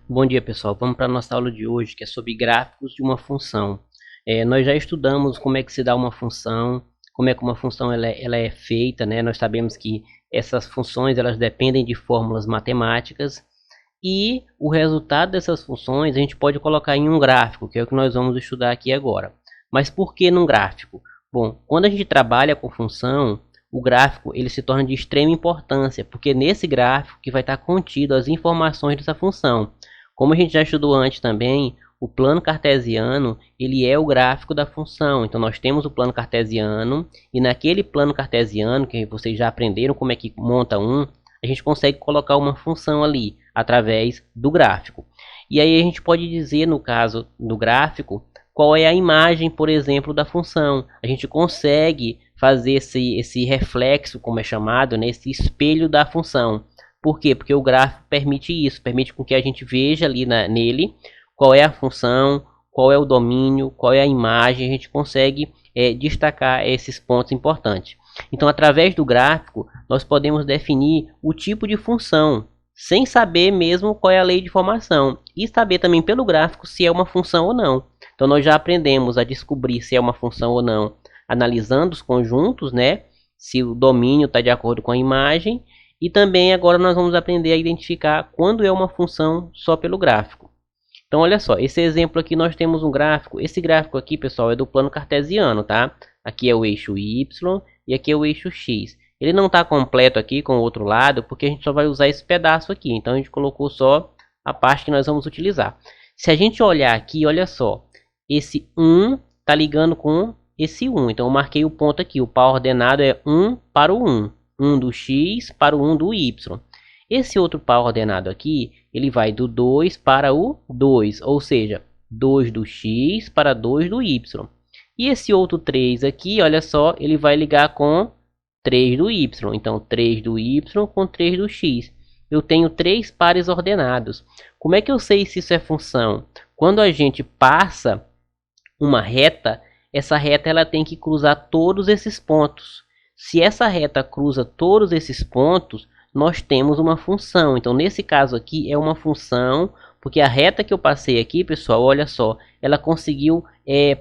Bom dia, pessoal. Vamos para a nossa aula de hoje, que é sobre gráficos de uma função. Nós já estudamos como é que se dá uma função, como é que uma função ela é feita, né? Nós sabemos que essas funções elas dependem de fórmulas matemáticas e o resultado dessas funções a gente pode colocar em um gráfico, que é o que nós vamos estudar aqui agora. Mas por que num gráfico? Bom, quando a gente trabalha com função, o gráfico ele se torna de extrema importância, porque nesse gráfico que vai estar contido as informações dessa função. Como a gente já estudou antes também, o plano cartesiano ele é o gráfico da função. Então nós temos o plano cartesiano e naquele plano cartesiano, que vocês já aprenderam como é que monta a gente consegue colocar uma função ali através do gráfico. E aí a gente pode dizer, no caso do gráfico, qual é a imagem, por exemplo, da função. A gente consegue fazer esse reflexo, como é chamado, né, esse espelho da função. Por quê? Porque o gráfico permite isso, permite com que a gente veja ali nele qual é a função, qual é o domínio, qual é a imagem, a gente consegue destacar esses pontos importantes. Então, através do gráfico, nós podemos definir o tipo de função, sem saber mesmo qual é a lei de formação, e saber também pelo gráfico se é uma função ou não. Então, nós já aprendemos a descobrir se é uma função ou não, analisando os conjuntos, né? Se o domínio está de acordo com a imagem. E também agora nós vamos aprender a identificar quando é uma função só pelo gráfico. Então olha só, esse exemplo aqui nós temos um gráfico. Esse gráfico aqui, pessoal, é do plano cartesiano, tá? Aqui é o eixo Y e aqui é o eixo X. Ele não está completo aqui com o outro lado, porque a gente só vai usar esse pedaço aqui. Então a gente colocou só a parte que nós vamos utilizar. Se a gente olhar aqui, olha só. Esse 1 está ligando com esse 1. Então eu marquei o ponto aqui. O par ordenado é 1 para o 1. 1 do x para o 1 do y. Esse outro par ordenado aqui, ele vai do 2 para o 2, ou seja, 2 do x para 2 do y. E esse outro 3 aqui, olha só, ele vai ligar com 3 do y. Então, 3 do y com 3 do x. Eu tenho 3 pares ordenados. Como é que eu sei se isso é função? Quando a gente passa uma reta, essa reta ela tem que cruzar todos esses pontos. Se essa reta cruza todos esses pontos, nós temos uma função. Então, nesse caso aqui, é uma função, porque a reta que eu passei aqui, pessoal, olha só, ela conseguiu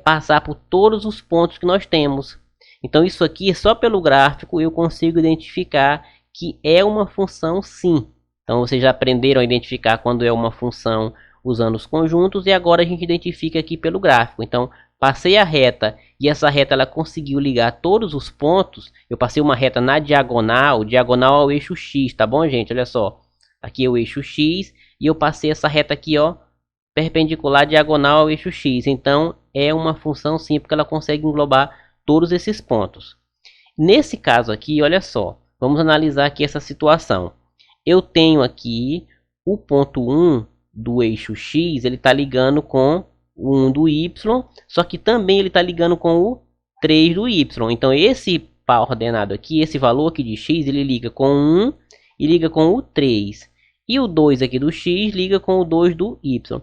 passar por todos os pontos que nós temos. Então, isso aqui, só pelo gráfico, eu consigo identificar que é uma função sim. Então, vocês já aprenderam a identificar quando é uma função usando os conjuntos, e agora a gente identifica aqui pelo gráfico. Então, passei a reta e essa reta ela conseguiu ligar todos os pontos. Eu passei uma reta na diagonal, diagonal ao eixo X, tá bom, gente? Olha só. Aqui é o eixo X e eu passei essa reta aqui, ó, perpendicular diagonal ao eixo X. Então, é uma função sim, porque ela consegue englobar todos esses pontos. Nesse caso aqui, olha só. Vamos analisar aqui essa situação. Eu tenho aqui o ponto 1 do eixo X, ele está ligando com o 1 do Y, só que também ele está ligando com o 3 do Y. Então esse par ordenado aqui, esse valor aqui de X, ele liga com o 1 e liga com o 3. E o 2 aqui do X liga com o 2 do Y.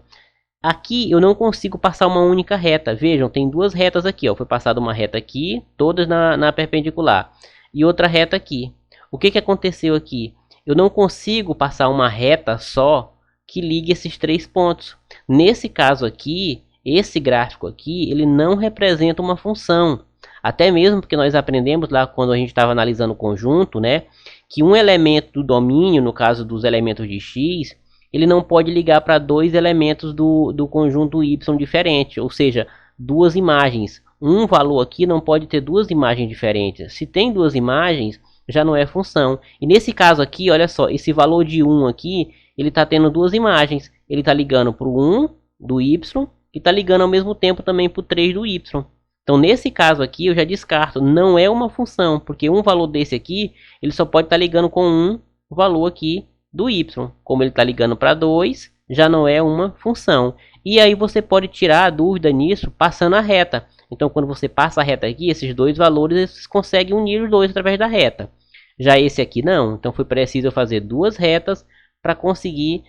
Aqui eu não consigo passar uma única reta. Vejam, tem duas retas aqui, ó. Foi passada uma reta aqui, todas na perpendicular. E outra reta aqui. O que aconteceu aqui? Eu não consigo passar uma reta só que ligue esses três pontos. Nesse caso aqui, esse gráfico aqui, ele não representa uma função. Até mesmo porque nós aprendemos lá quando a gente estava analisando o conjunto, né, que um elemento do domínio, no caso dos elementos de x, ele não pode ligar para dois elementos do conjunto y diferente, ou seja, duas imagens. Um valor aqui não pode ter duas imagens diferentes. Se tem duas imagens, já não é função. E nesse caso aqui, olha só, esse valor de 1 aqui, ele está tendo duas imagens. Ele está ligando para o 1 do y e está ligando ao mesmo tempo também para o 3 do y. Então, nesse caso aqui, eu já descarto. Não é uma função, porque um valor desse aqui, ele só pode estar ligando com um valor aqui do y. Como ele está ligando para 2, já não é uma função. E aí você pode tirar a dúvida nisso passando a reta. Então, quando você passa a reta aqui, esses dois valores, você consegue unir os dois através da reta. Já esse aqui não. Então, foi preciso eu fazer duas retas para conseguir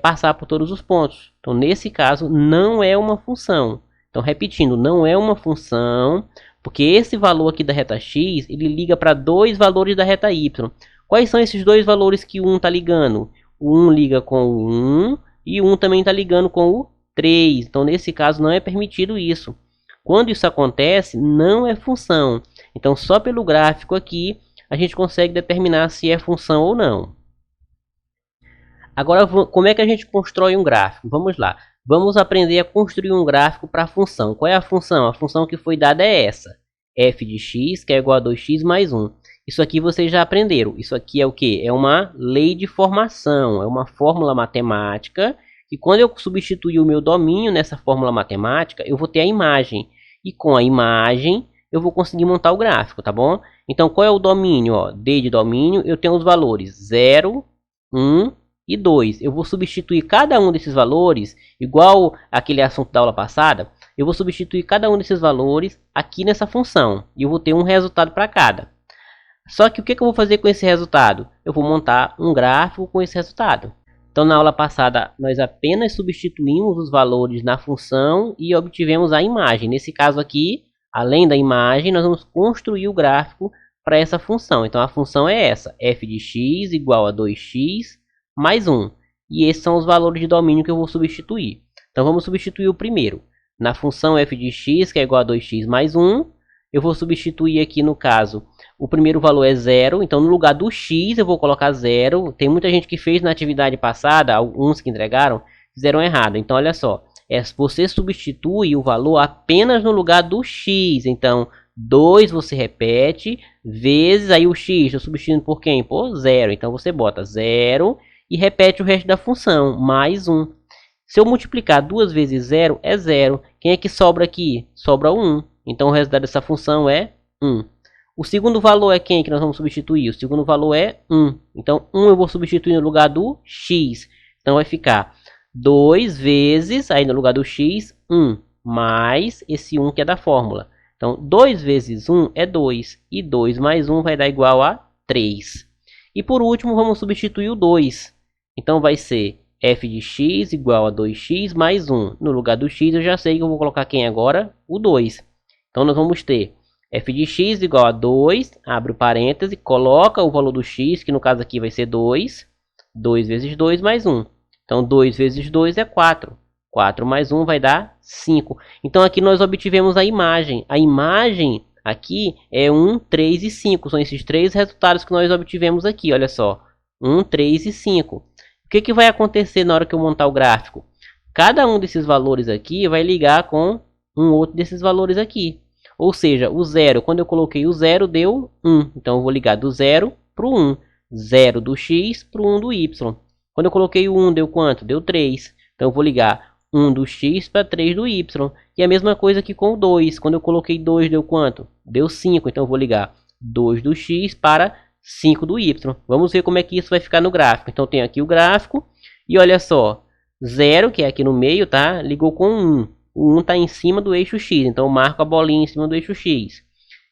passar por todos os pontos. Então, nesse caso, não é uma função. Então, repetindo, não é uma função, porque esse valor aqui da reta x, ele liga para dois valores da reta y. Quais são esses dois valores que o 1 está ligando? O 1 liga com o 1 e 1 também está ligando com o 3. Então, nesse caso, não é permitido isso. Quando isso acontece, não é função. Então, só pelo gráfico aqui, a gente consegue determinar se é função ou não. Agora, como é que a gente constrói um gráfico? Vamos lá. Vamos aprender a construir um gráfico para a função. Qual é a função? A função que foi dada é essa. F de x, que é igual a 2x mais 1. Isso aqui vocês já aprenderam. Isso aqui é o quê? É uma lei de formação. É uma fórmula matemática. E quando eu substituir o meu domínio nessa fórmula matemática, eu vou ter a imagem. E com a imagem, eu vou conseguir montar o gráfico, tá bom? Então, qual é o domínio? Ó, D de domínio, eu tenho os valores 0, 1 e 2. Eu vou substituir cada um desses valores, igual aquele assunto da aula passada, eu vou substituir cada um desses valores aqui nessa função. E eu vou ter um resultado para cada. Só que o que eu vou fazer com esse resultado? Eu vou montar um gráfico com esse resultado. Então, na aula passada, nós apenas substituímos os valores na função e obtivemos a imagem. Nesse caso aqui, além da imagem, nós vamos construir o gráfico para essa função. Então, a função é essa, f de x igual a 2x mais 1. E esses são os valores de domínio que eu vou substituir. Então, vamos substituir o primeiro. Na função f de x, que é igual a 2x mais 1, eu vou substituir aqui, no caso, o primeiro valor é 0. Então, no lugar do x, eu vou colocar 0. Tem muita gente que fez na atividade passada, alguns que entregaram, fizeram errado. Então, olha só. Você substitui o valor apenas no lugar do x. Então, 2 você repete, vezes aí o x. Estou substituindo por quem? Por 0. Então, você bota 0 e repete o resto da função, mais 1. Se eu multiplicar 2 vezes 0, é 0. Quem é que sobra aqui? Sobra 1. Então, o resultado dessa função é 1. O segundo valor é quem que nós vamos substituir? O segundo valor é 1. Então, 1 eu vou substituir no lugar do x. Então, vai ficar 2 vezes, aí no lugar do x, 1. Mais esse 1 que é da fórmula. Então, 2 vezes 1 é 2. E 2 mais 1 vai dar igual a 3. E por último, vamos substituir o 2. Então, vai ser f de x igual a 2x mais 1. No lugar do x, eu já sei que eu vou colocar quem agora? O 2. Então, nós vamos ter f de x igual a 2, abre o parêntese, coloca o valor do x, que no caso aqui vai ser 2. 2 vezes 2 mais 1. Então, 2 vezes 2 é 4. 4 mais 1 vai dar 5. Então, aqui nós obtivemos a imagem. A imagem aqui é 1, 3 e 5. São esses três resultados que nós obtivemos aqui. Olha só. 1, 3 e 5. O que vai acontecer na hora que eu montar o gráfico? Cada um desses valores aqui vai ligar com um outro desses valores aqui. Ou seja, o 0, quando eu coloquei o 0, deu 1. Então, eu vou ligar do 0 para o 1. 0 do x para o 1 do y. Quando eu coloquei o 1, deu quanto? Deu 3. Então, eu vou ligar 1 do x para 3 do y. E a mesma coisa aqui com o 2. Quando eu coloquei 2, deu quanto? Deu 5. Então, eu vou ligar 2 do x para 5 do y. Vamos ver como é que isso vai ficar no gráfico. Então, tem aqui o gráfico. E olha só. 0, que é aqui no meio, tá? Ligou com 1. O 1 está em cima do eixo x. Então, eu marco a bolinha em cima do eixo x.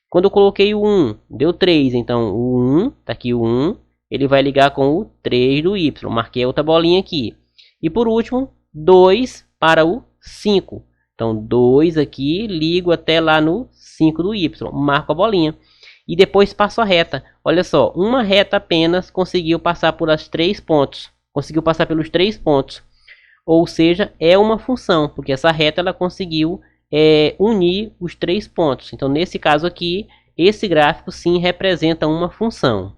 Quando eu coloquei o 1, deu 3. Então, o 1, tá aqui o 1. Ele vai ligar com o 3 do y. Marquei outra bolinha aqui. E por último, 2 para o 5. Então, 2 aqui, ligo até lá no 5 do y. Marco a bolinha. E depois passo a reta. Olha só, uma reta apenas conseguiu passar por as 3 pontos. Conseguiu passar pelos 3 pontos. Ou seja, é uma função, porque essa reta ela conseguiu unir os 3 pontos. Então, nesse caso aqui, esse gráfico sim representa uma função.